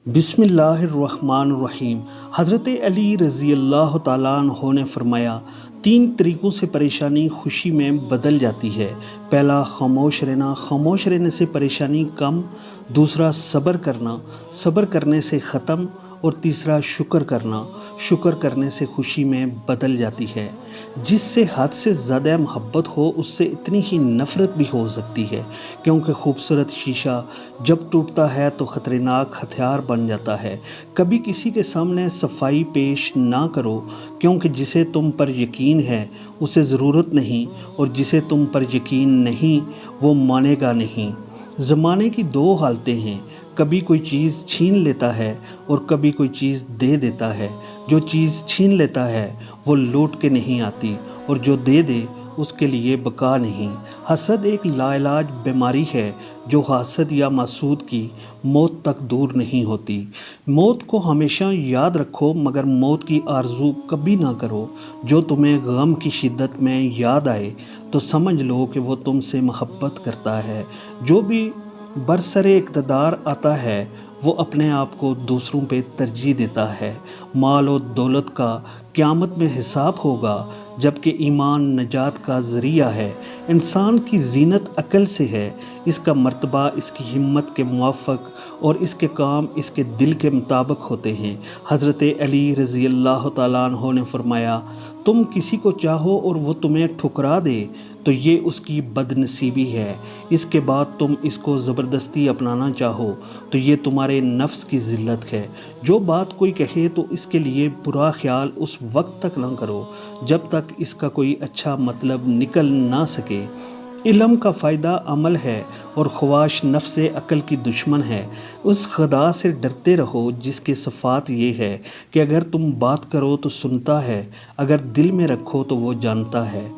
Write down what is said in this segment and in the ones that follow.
बिस्मिल्लाहिर्रहमानिर्रहीम। हज़रत अली रज़ी अल्लाह ताला अन्हो ने फरमाया, 3 तरीक़ों से परेशानी खुशी में बदल जाती है। पहला, खामोश रहना, खामोश रहने से परेशानी कम। दूसरा, सब्र करना, सब्र करने से ख़त्म। और तीसरा, शुक्र करना, शुक्र करने से खुशी में बदल जाती है। जिससे हद से ज़्यादा मोहब्बत हो उससे इतनी ही नफ़रत भी हो सकती है, क्योंकि खूबसूरत शीशा जब टूटता है तो ख़तरनाक हथियार बन जाता है। कभी किसी के सामने सफाई पेश ना करो, क्योंकि जिसे तुम पर यकीन है उसे ज़रूरत नहीं, और जिसे तुम पर यकीन नहीं वो मानेगा नहीं। ज़माने की 2 हालतें हैं, कभी कोई चीज़ छीन लेता है और कभी कोई चीज़ दे देता है। जो चीज़ छीन लेता है वो लौट के नहीं आती, और जो दे दे उसके लिए बका नहीं। हसद एक लाइलाज बीमारी है जो हासद या मासूद की मौत तक दूर नहीं होती। मौत को हमेशा याद रखो, मगर मौत की आरज़ू कभी ना करो। जो तुम्हें गम की शिद्दत में याद आए तो समझ लो कि वो तुमसे मोहब्बत करता है। जो भी बरसरे इक़्तिदार आता है वो अपने आप को दूसरों पे तरजीह देता है। माल और दौलत का क़यामत में हिसाब होगा, जबकि ईमान नजात का ज़रिया है। इंसान की ज़ीनत अक़ल से है, इसका मर्तबा इसकी हिम्मत के मुवाफ़िक़ और इसके काम इसके दिल के मुताबिक होते हैं। हज़रत अली रज़ी अल्लाह ताला अन्हो ने फरमाया, तुम किसी को चाहो और वो तुम्हें ठुकरा दे तो ये उसकी बदनसीबी है। इसके बाद तुम इसको ज़बरदस्ती अपनाना चाहो तो ये तुम्हारे नफ्स की ज़िल्लत है। जो बात कोई कहे तो इसके लिए बुरा ख्याल उस वक्त तक ना करो जब तक इसका कोई अच्छा मतलब निकल ना सके। इल्म का फ़ायदा अमल है और ख्वाहिश नफ्स अक़ल की दुश्मन है। उस खुदा से डरते रहो जिसके सिफ़ात ये है कि अगर तुम बात करो तो सुनता है, अगर दिल में रखो तो वो जानता है।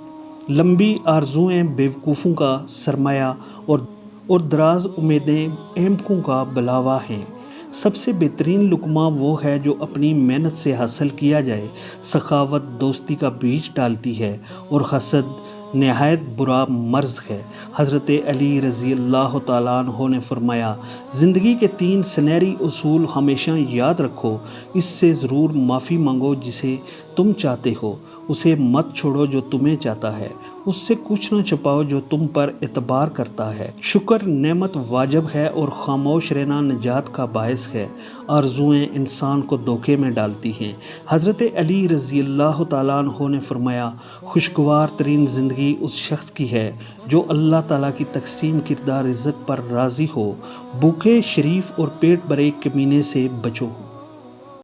लंबी आरज़ुएँ बेवकूफ़ों का सरमाया और दराज उम्मीदें अहमकों का बुलावा हैं। सबसे बेहतरीन लुक़मा वो है जो अपनी मेहनत से हासिल किया जाए। सखावत दोस्ती का बीज डालती है और हसद नहायत बुरा मर्ज़ है। हज़रत अली रज़ी अल्लाह ताला अन्हो ने फरमाया, ज़िंदगी के 3 सुनहरी उसूल हमेशा याद रखो। इससे ज़रूर माफ़ी मांगो जिसे तुम चाहते हो, उसे मत छोड़ो जो तुम्हें चाहता है, उससे कुछ न छुपाओ जो तुम पर एतबार करता है। शुक्र नेमत वाजिब है और खामोश रहना निजात का बायस है। आरज़ुएँ इंसान को धोखे में डालती हैं। हज़रत अली रज़ी अल्लाह ताला अन्हो ने फरमाया, खुशगवार तरीन ज़िंदगी उस शख्स की है जो अल्लाह ताला की तक़सीम किरदा रिज़्क़ पर राज़ी हो। भूखे, शरीफ और पेट भरे कमीने से बचो।